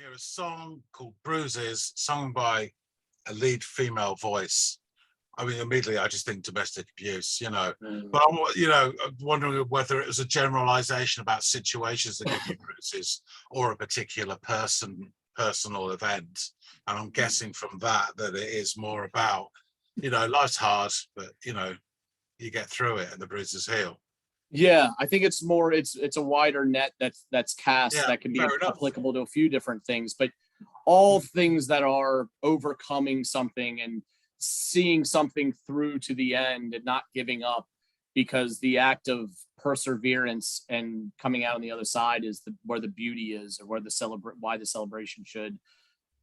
hear a song called Bruises, sung by a lead female voice. I mean, immediately I just think domestic abuse, But I'm wondering whether it was a generalization about situations that give you bruises or a particular personal event. And I'm guessing from that it is more about, life's hard, but you get through it and the bruises heal. Yeah, I think it's more it's a wider net that's cast Yeah, that can be fair enough. applicable to a few different things, but all things that are overcoming something and seeing something through to the end and not giving up, because the act of perseverance and coming out on the other side is where the beauty is, or where why the celebration should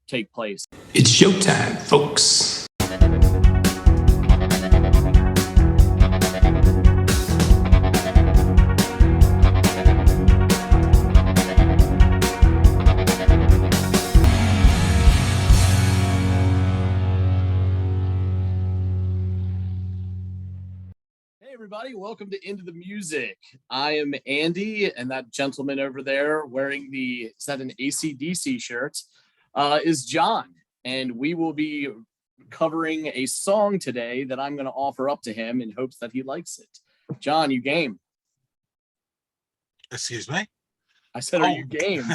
take place. It's showtime, folks. Hey everybody, welcome to Into the Music. I am Andy, and that gentleman over there wearing is that an AC/DC shirt, is John. And we will be covering a song today that I'm going to offer up to him in hopes that he likes it. John, you game? Excuse me? I said, are you game?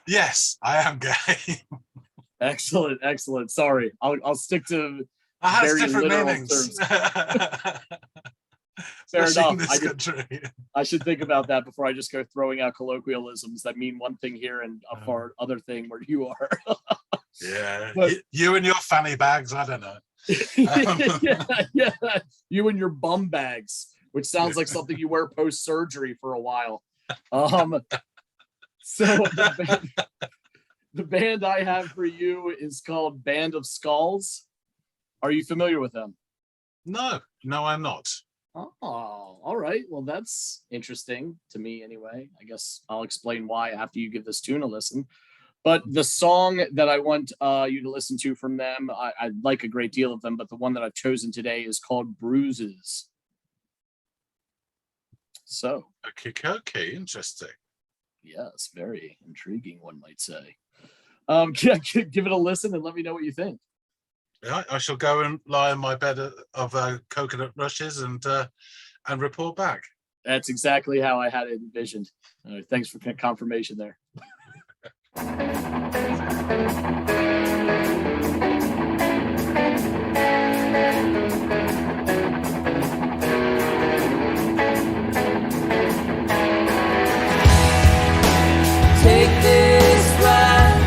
Yes, I am game. Excellent, excellent. Sorry, I'll stick to It has very different literal meanings. Fair enough. I should think about that before I just go throwing out colloquialisms that mean one thing here and a far other thing where you are. Yeah, but, you and your fanny bags, I don't know. Yeah, you and your bum bags, which sounds like something you wear post-surgery for a while. So the band I have for you is called Band of SKULLS. Are you familiar with them? No, I'm not. Oh, all right. Well, that's interesting to me anyway. I guess I'll explain why after you give this tune a listen. But the song that I want you to listen to from them, I like a great deal of them, but the one that I've chosen today is called Bruises. So. Okay, interesting. Yes, very intriguing, one might say. Give it a listen and let me know what you think. Yeah, I shall go and lie in my bed of coconut rushes and report back. That's exactly how I had it envisioned. Thanks for confirmation there. Take this ride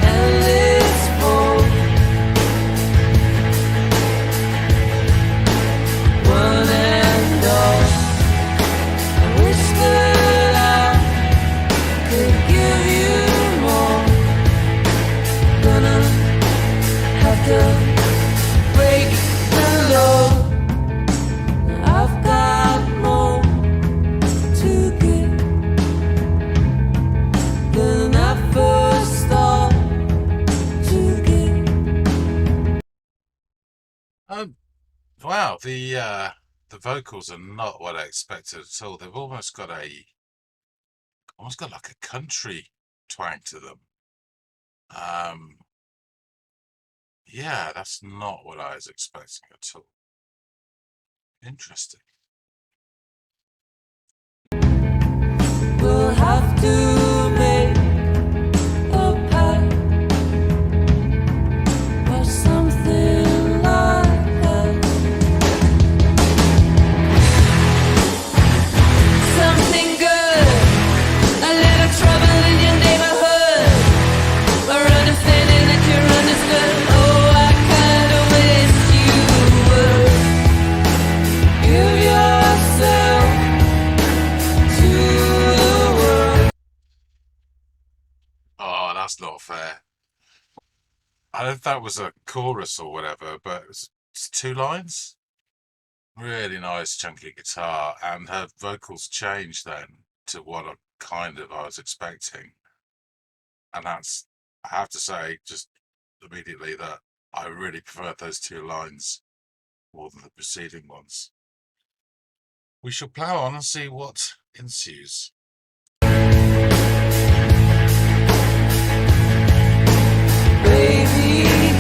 and let's go. One and all, I wish that I could give you more. Gonna have to break the law. I've got more to give than I first thought to give. Wow, the vocals are not what I expected at all. They've almost got like a country twang to them. Yeah, that's not what I was expecting at all. Interesting. We'll have to make a pact or something like that. Something good, a little trouble in your neighborhood, or understanding that you're understood. Oh, I kinda wish you would give yourself to the world. Oh, that's not fair. I don't know if that was a chorus or whatever, but it's 2 lines. Really nice chunky guitar, and her vocals changed then to what I was expecting. And I have to say, just immediately, that I really preferred those 2 lines more than the preceding ones. We shall plough on and see what ensues.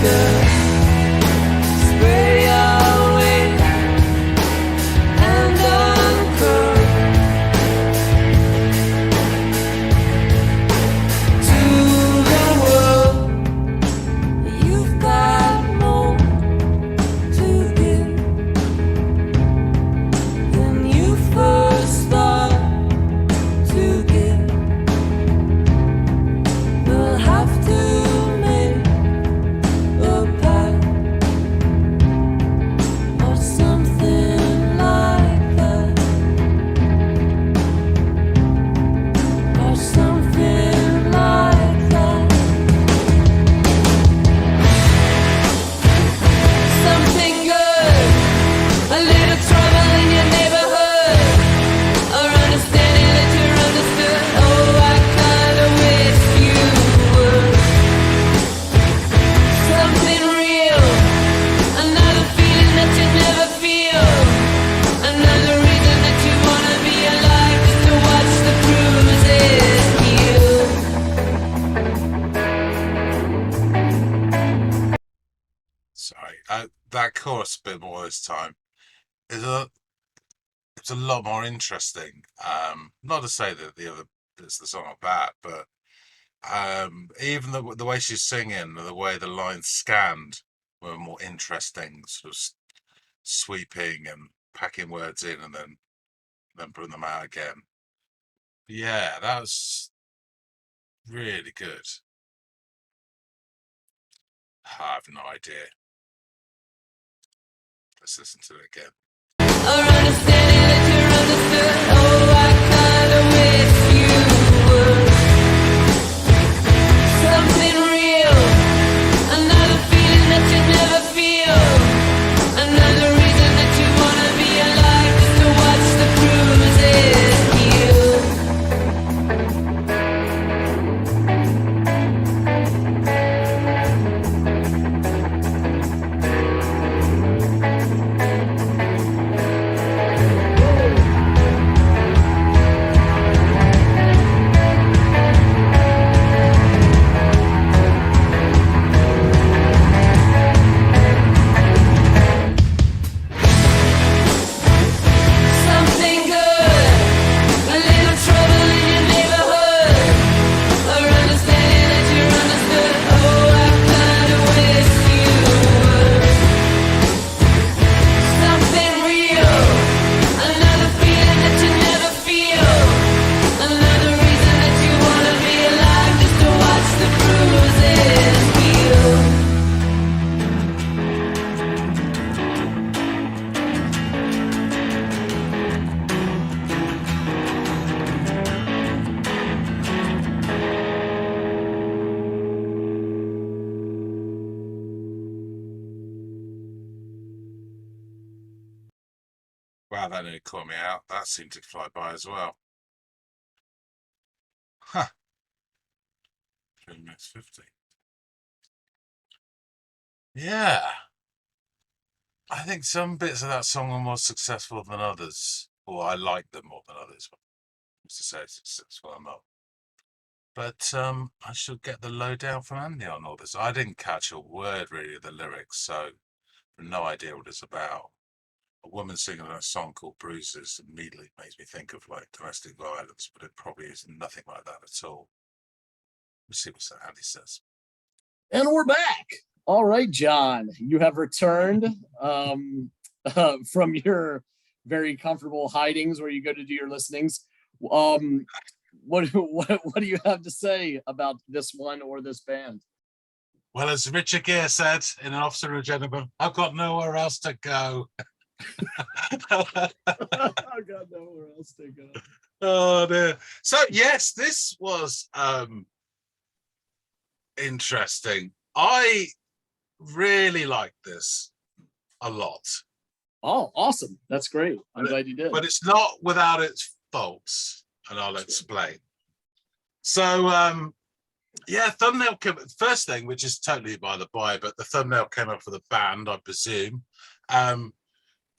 skirt. Spray away and uncurl to the world. You've got more to give than you first thought to give. We'll have to make a pact or something like that, or something like that. Something good, a little trouble in your neighborhood, or understanding that you're understood. Oh, I kinda wish you would. Something real, another feeling that you never feel, another reason that you wanna be alive, just to watch the bruises heal. Sorry, that chorus bit more this time is it's a lot more interesting. Not to say that the other bits of the song are bad, but even the way she's singing, the way the lines scanned were more interesting, sort of sweeping and packing words in and then putting them out again. Yeah, that was really good. I have no idea. Let's listen to it again. Or understanding that you're understood. Oh, I kinda wish you would. Something real, another feeling that you never feel, another reason that you wanna be alive, just to watch the bruises heal. Something good, a little trouble in your neighborhood, or understanding that you're understood. Oh, I kinda wish you would. Something real, another feeling that you never feel, another reason that you wanna be alive, just to watch the bruises heal. Wow, that nearly caught me out. That seemed to fly by as well. Huh. 3 minutes 50. Yeah. I think some bits of that song are more successful than others, or I like them more than others. Who's to say it's successful or not? But I should get the lowdown from Andy on all this. I didn't catch a word really of the lyrics, so I have no idea what it's about. A woman singing a song called Bruises immediately makes me think of like domestic violence, but it probably is nothing like that at all. Let's see what Andy says. And we're back. All right, John, you have returned from your very comfortable hidings where you go to do your listenings. What do you have to say about this one or this band? Well, as Richard Gere said in An Officer and a Gentleman, I've got nowhere else to go. I've got nowhere else to go. Oh dear. So yes, this was interesting. I really like this a lot. Oh, awesome. That's great. I'm glad you did. But it's not without its faults, and I'll explain. So yeah, thumbnail came first thing, which is totally by the by, but the thumbnail came up for the band, I presume.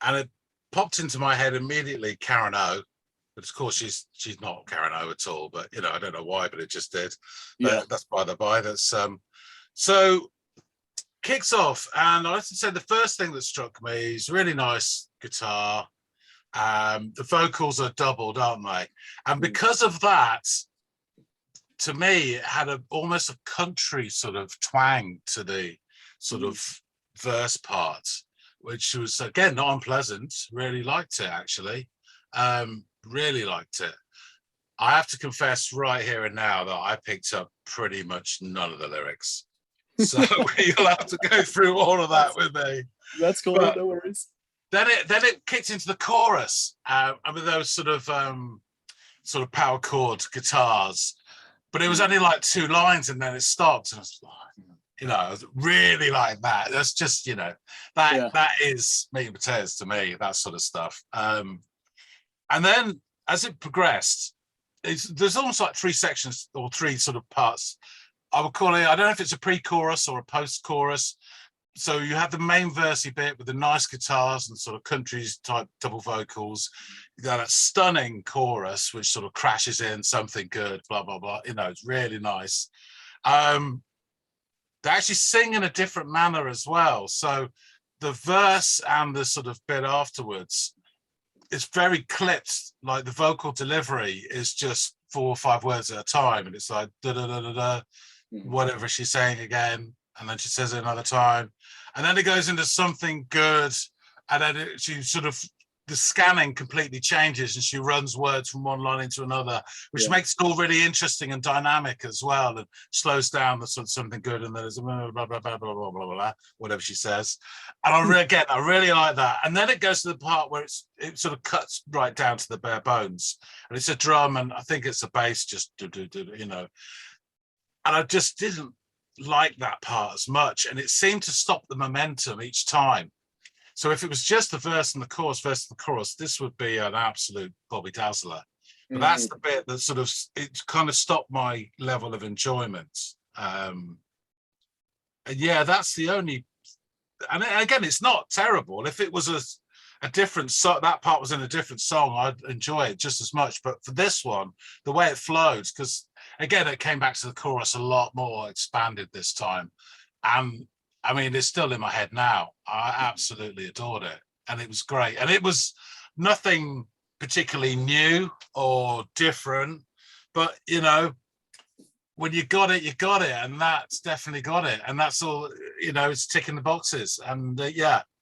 And it popped into my head immediately, Karen O. But of course, she's not Karen O at all. But you know, I don't know why, but it just did. Yeah, that's by the by. That's so kicks off, and I have to say the first thing that struck me is really nice guitar. The vocals are doubled, aren't they? And because of that, to me, it had almost a country sort of twang to the sort of verse part, which was, again, not unpleasant. Really liked it, actually. Really liked it. I have to confess right here and now that I picked up pretty much none of the lyrics. So you'll have to go through all of that with me. That's cool, But no worries. Then it kicked into the chorus. I mean, those sort of power chord guitars, but it was only like 2 lines, and then it stopped. And I was like, I was really like that. That's just, that is meat and potatoes to me. That sort of stuff. And then as it progressed, there's almost like 3 sections or 3 sort of parts. I would call it. I don't know if it's a pre-chorus or a post-chorus. So you have the main versey bit with the nice guitars and sort of countries type double vocals. You got a stunning chorus, which sort of crashes in something good, blah, blah, blah. It's really nice. They actually sing in a different manner as well. So the verse and the sort of bit afterwards, it's very clipped. Like the vocal delivery is just 4 or 5 words at a time. And it's like, da, da, da, da, da, whatever she's saying again. And then she says it another time, and then it goes into something good, and then she sort of, the scanning completely changes, and she runs words from one line into another, which makes it all really interesting and dynamic as well, and slows down the sort of something good, and then there's blah blah blah blah blah blah blah, whatever she says. And I really like that. And then it goes to the part where it sort of cuts right down to the bare bones, and it's a drum, and I think it's a bass, just and I just didn't like that part as much, and it seemed to stop the momentum each time. So if it was just the verse and the chorus versus the chorus, this would be an absolute Bobby Dazzler. But that's the bit that sort of, it kind of stopped my level of enjoyment. And yeah, that's the only, and again, it's not terrible. If it was a different song, that part was in a different song, I'd enjoy it just as much. But for this one, the way it flows, because again, it came back to the chorus a lot more expanded this time. And I mean, it's still in my head now. I absolutely adored it. And it was great. And it was nothing particularly new or different. But, when you got it, you got it. And that's definitely got it. And that's all, it's ticking the boxes. And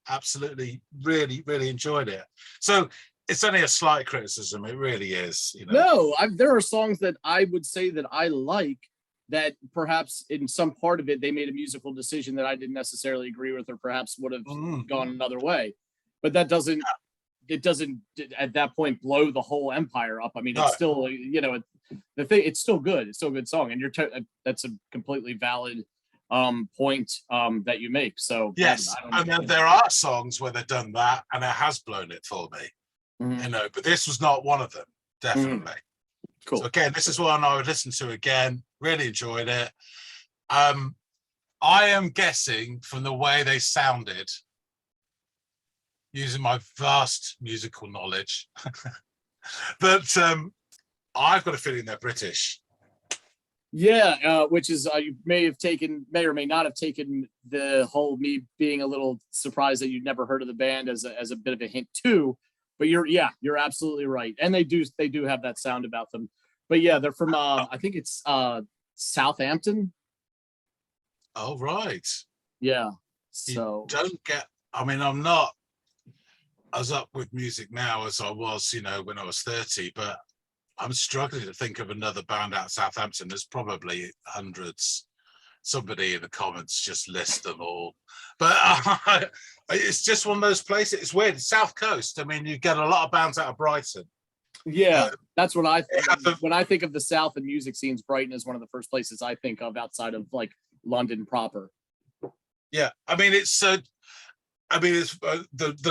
absolutely, really, really enjoyed it. So it's only a slight criticism. It really is. No, there are songs that I would say that I like, that perhaps in some part of it, they made a musical decision that I didn't necessarily agree with, or perhaps would have gone another way. But that doesn't, it doesn't at that point blow the whole empire up. I mean, it's still, it's still good. It's still a good song. And that's a completely valid point that you make. So yes, and there are songs where they've done that and it has blown it for me. But this was not one of them, definitely. Cool. So again, this is one I would listen to again. Really enjoyed it. I am guessing from the way they sounded, using my vast musical knowledge, that I've got a feeling they're British. Yeah, which is you may or may not have taken the whole me being a little surprised that you'd never heard of the band as a bit of a hint too. But you're absolutely right, and they do have that sound about them. But yeah, they're from I think it's Southampton. Oh right. Yeah. So I'm not as up with music now as I was, when I was 30, but I'm struggling to think of another band out of Southampton. There's probably hundreds. Somebody in the comments just list them all. But it's just one of those places. It's weird. South Coast. I mean, you get a lot of bands out of Brighton. Yeah, that's what I think. When I think of the South and music scenes, Brighton is one of the first places I think of outside of like London proper. Yeah, I mean, it's the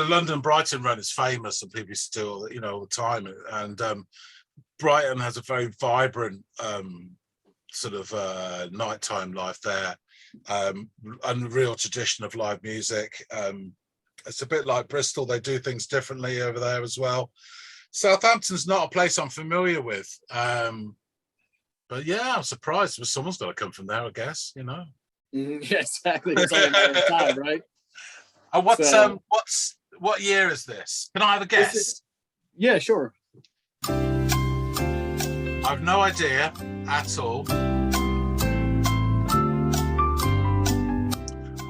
London Brighton run is famous, and people still, all the time. And Brighton has a very vibrant sort of nighttime life there, and a real tradition of live music. It's a bit like Bristol. They do things differently over there as well. Southampton's not a place I'm familiar with, but yeah, I'm surprised. Someone's got to come from there, I guess. Yeah, exactly. It's only a matter of time, right? And So what year is this? Can I have a this guess? is, yeah, sure. I've no idea at all.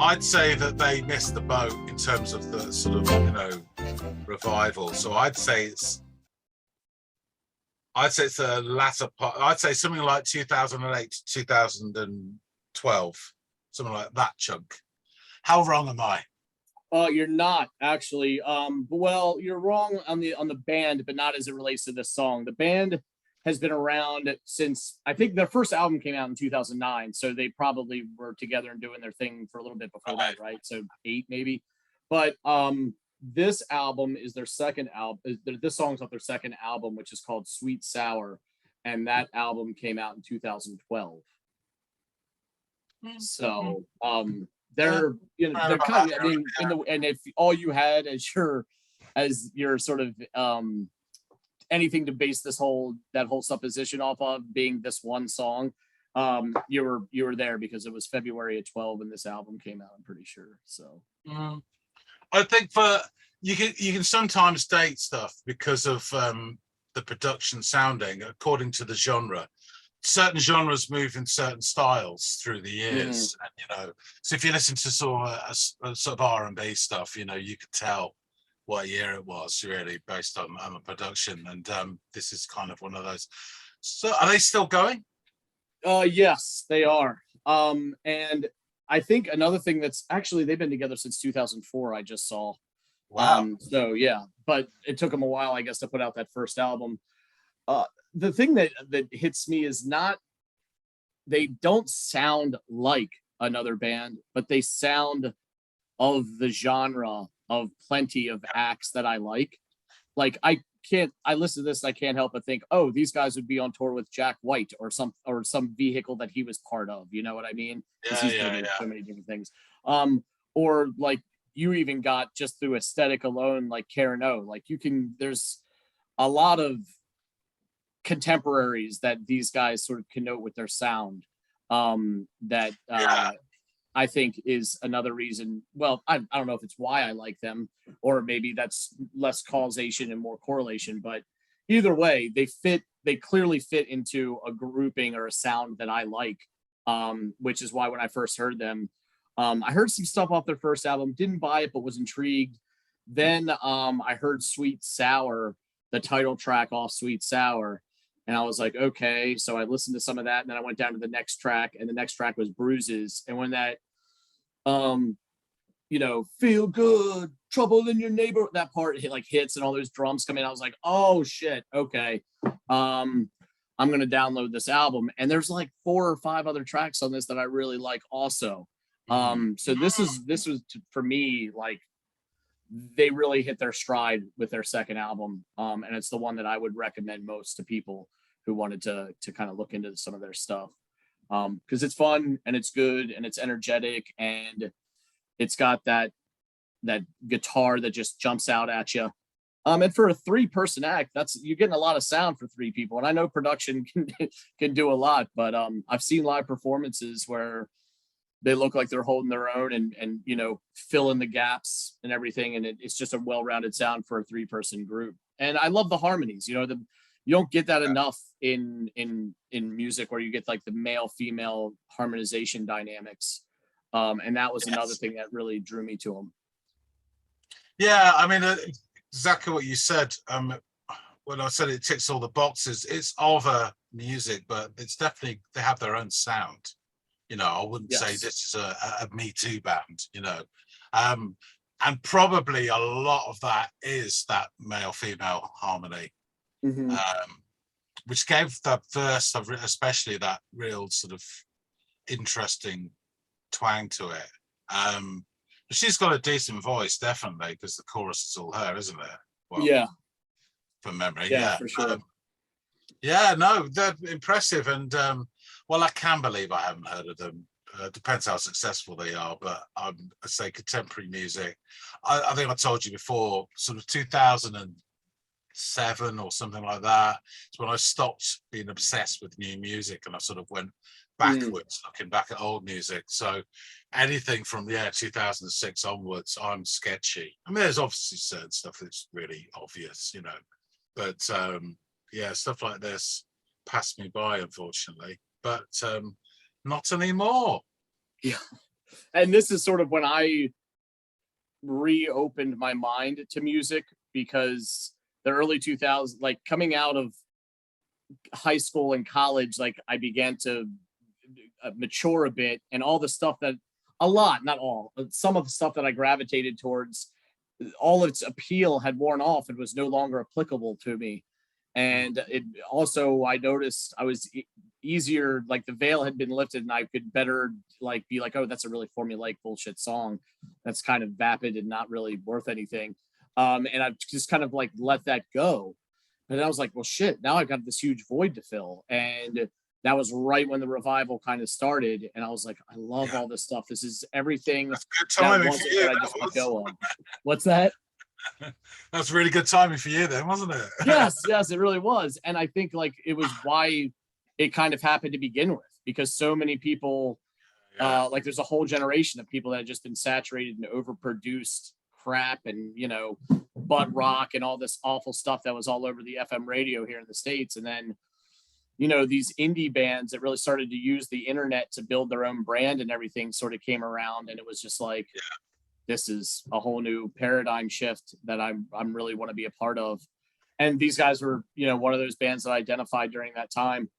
I'd say that they missed the boat in terms of the sort of, revival. So I'd say it's a latter part. I'd say something like 2008 to 2012, something like that chunk. How wrong am I? You're not actually. Well, you're wrong on the band, but not as it relates to this song. The band has been around since, I think their first album came out in 2009, so they probably were together and doing their thing for a little bit before that, right? So 8 maybe. But this album is their second album. This song's off their second album, which is called Sweet Sour, and that album came out in 2012. So they're they're kind of, I mean, and if all you had as your sort of anything to base that whole supposition off of being this one song, you were there because it was February of 12 when this album came out, I'm pretty sure. So I think you can sometimes date stuff because of the production sounding according to the genre. Certain genres move in certain styles through the years, and so if you listen to sort of R&B stuff, you could tell what year it was really based on the production, and this is kind of one of those. So are they still going? Yes, they are. And I think another thing that's actually, they've been together since 2004, I just saw. Wow. So yeah, but it took them a while, I guess, to put out that first album. The thing that hits me is they don't sound like another band, but they sound of the genre of plenty of acts that I like. Like I listen to this, I can't help but think, oh, these guys would be on tour with Jack White or some vehicle that he was part of. You know what I mean? Because he's been in so many different things. Or like you even got just through aesthetic alone, like Karen O. Like there's a lot of contemporaries that these guys sort of connote with their sound. I think is another reason. Well, I don't know if it's why I like them, or maybe that's less causation and more correlation, but either way, they clearly fit into a grouping or a sound that I like, which is why when I first heard them, I heard some stuff off their first album, didn't buy it, but was intrigued. Then I heard Sweet Sour, the title track off Sweet Sour, and I was like, okay. So I listened to some of that, and then I went down to the next track, and the next track was Bruises. And when that, feel good, trouble in your neighbor, that part hits and all those drums come in, I was like, oh shit, okay. I'm gonna download this album, and there's like 4 or 5 other tracks on this that I really like also. So this was for me, like, they really hit their stride with their second album, and it's the one that I would recommend most to people who wanted to kind of look into some of their stuff, because it's fun and it's good and it's energetic and it's got that guitar that just jumps out at you. And for a 3-person act, you're getting a lot of sound for 3 people. And I know production can do a lot, but I've seen live performances where they look like they're holding their own and fill in the gaps and everything, and it's just a well-rounded sound for a 3-person group. And I love the harmonies. You don't get that enough in music, where you get like the male female harmonization dynamics, and that was another thing that really drew me to them. Yeah, I mean, exactly what you said. When I said it ticks all the boxes, it's over music, but it's definitely, they have their own sound. I wouldn't say this is a Me Too band, and probably a lot of that is that male-female harmony, which gave that verse, especially that real sort of interesting twang to it. She's got a decent voice, definitely, because the chorus is all her, isn't it? Well, yeah, from memory. Yeah, for sure. No, they're impressive, and well, I can believe I haven't heard of them. Depends how successful they are, but I say contemporary music. I think I told you before, sort of 2007 or something like that. It's when I stopped being obsessed with new music, and I sort of went backwards, looking back at old music. So anything from 2006 onwards, I'm sketchy. I mean, there's obviously certain stuff that's really obvious, but stuff like this passed me by, unfortunately. But not anymore. Yeah. And this is sort of when I reopened my mind to music, because the early 2000s, like coming out of high school and college, like I began to mature a bit, and all the stuff that, a lot, not all, but some of the stuff that I gravitated towards, all its appeal had worn off and was no longer applicable to me. And it also, I noticed I was easier, like the veil had been lifted and I could better like be like, oh, that's a really formulaic bullshit song that's kind of vapid and not really worth anything. And I've just kind of like let that go. And I was like, well, shit, now I've got this huge void to fill. And that was right when the revival kind of started. And I was like, I love all this stuff. This is everything That's good timing for you. that I just let go of. What's that? That's really good timing for you then, wasn't it? Yes, it really was. And I think like it was why it kind of happened to begin with, because so many people, like there's a whole generation of people that had just been saturated and overproduced crap and, butt rock and all this awful stuff that was all over the FM radio here in the States. And then, these indie bands that really started to use the internet to build their own brand and everything sort of came around. And it was just like, this is a whole new paradigm shift that I'm really want to be a part of. And these guys were, one of those bands that I identified during that time,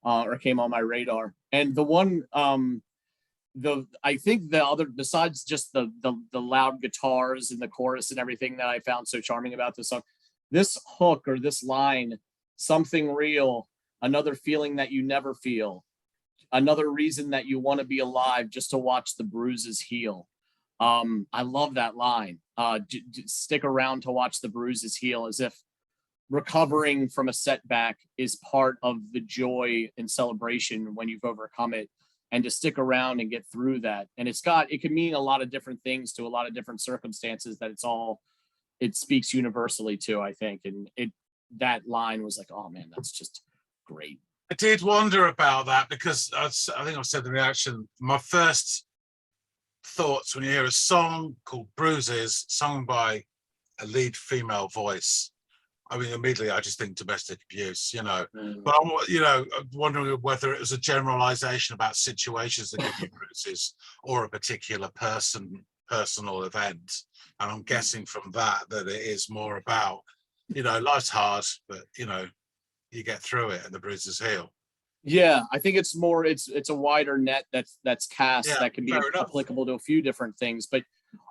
or came on my radar. And the one, I think the other, besides just the loud guitars and the chorus and everything that I found so charming about this song, this hook or this line, something real, another feeling that you never feel, another reason that you want to be alive just to watch the bruises heal. I love that line. Stick around to watch the bruises heal, as if recovering from a setback is part of the joy and celebration when you've overcome it, and to stick around and get through that. And it can mean a lot of different things to a lot of different circumstances, that it speaks universally to, I think. And that line was like, oh man, that's just great. I did wonder about that, because I think I've said the reaction, my first thoughts when you hear a song called Bruises sung by a lead female voice, I mean, immediately I just think domestic abuse, but I'm wondering whether it was a generalization about situations that give you bruises, or a particular personal event. And I'm guessing from that it is more about, life's hard, but you get through it and the bruises heal. Yeah, I think it's more, it's a wider net that's cast, that can be applicable to a few different things, but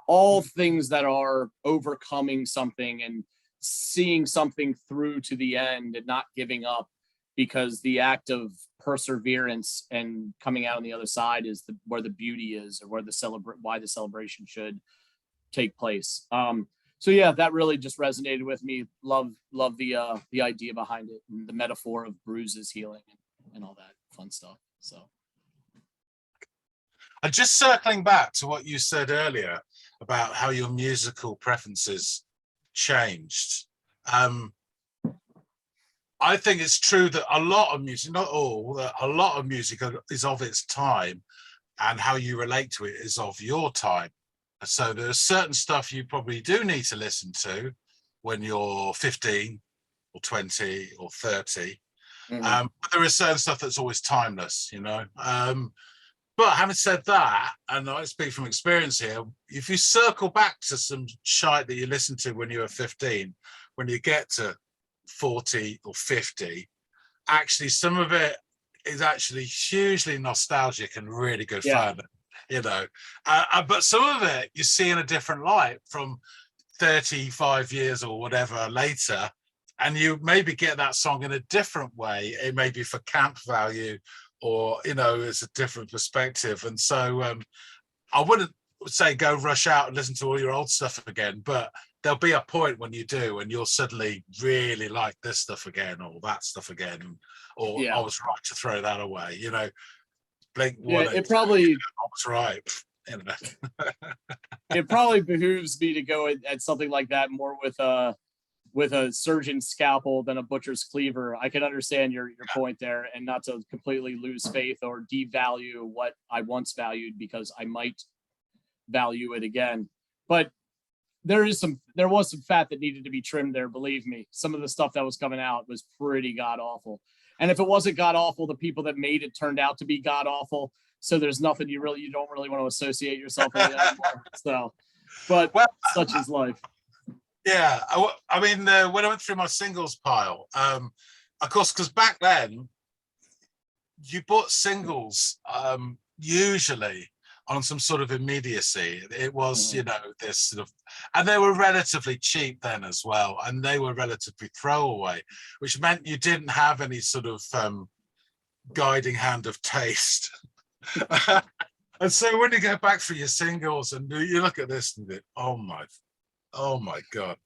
all things that are overcoming something and seeing something through to the end and not giving up, because the act of perseverance and coming out on the other side is where the beauty is, or where why the celebration should take place. So yeah, that really just resonated with me. Love the idea behind it, and the metaphor of bruises healing and all that fun stuff. So, and just circling back to what you said earlier about how your musical preferences changed. I think it's true that a lot of music, not all, that a lot of music is of its time, and how you relate to it is of your time. So there's certain stuff you probably do need to listen to when you're 15 or 20 or 30. But there is certain stuff that's always timeless, But having said that, and I speak from experience here, if you circle back to some shite that you listened to when you were 15, when you get to 40 or 50, actually some of it is actually hugely nostalgic and really good fun, but some of it you see in a different light from 35 years or whatever later, and you maybe get that song in a different way. It may be for camp value, or it's a different perspective. And so I wouldn't say go rush out and listen to all your old stuff again, but there'll be a point when you do, and you'll suddenly really like this stuff again, or that stuff again, or I was right to throw that away, Blink one. It probably, I was right. It probably behooves me to go at something like that more with with a surgeon's scalpel than a butcher's cleaver. I can understand your point there, and not to completely lose faith or devalue what I once valued, because I might value it again. But there was some fat that needed to be trimmed there. Believe me, some of the stuff that was coming out was pretty god awful. And if it wasn't god awful, the people that made it turned out to be god awful. So there's nothing you don't really want to associate yourself with anymore. So, but well, such is life. Yeah, I mean, when I went through my singles pile, of course, because back then you bought singles usually on some sort of immediacy. It was, you know, this sort of, and they were relatively cheap then as well, and they were relatively throwaway, which meant you didn't have any sort of guiding hand of taste. And so when you go back for your singles and you look at this and think, oh my God,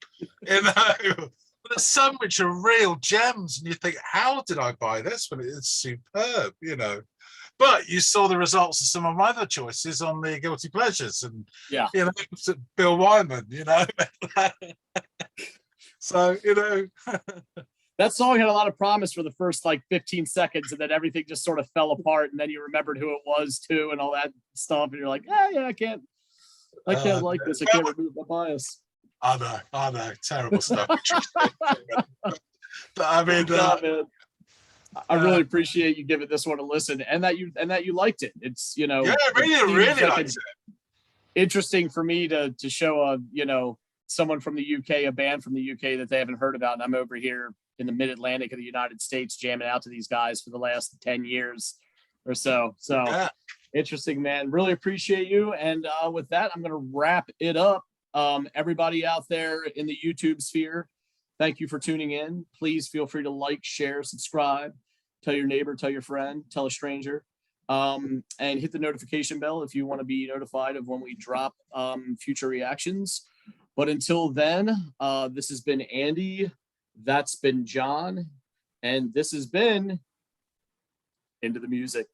you know, there's some which are real gems, and you think, how did I buy this when it's superb, you know? But you saw the results of some of my other choices on the Guilty Pleasures, and yeah, you know, Bill Wyman, you know. So, you know, that song had a lot of promise for the first like 15 seconds, and then everything just sort of fell apart, and then you remembered who it was too, and all that stuff, and you're like, yeah, I can't like this. I can't remove my bias. I know, terrible stuff. But I mean, man, I really appreciate you giving this one a listen, and that you liked it. It's, you know, yeah, really liked it. Interesting for me to show someone from the UK, a band from the UK that they haven't heard about, and I'm over here in the mid-Atlantic of the United States jamming out to these guys for the last 10 years or so. So yeah. Interesting, man. Really appreciate you. And with that, I'm going to wrap it up. Everybody out there in the YouTube sphere, thank you for tuning in. Please feel free to like, share, subscribe, tell your neighbor, tell your friend, tell a stranger, and hit the notification bell if you want to be notified of when we drop future reactions. But until then, this has been Andy, that's been John, and this has been Into the Music.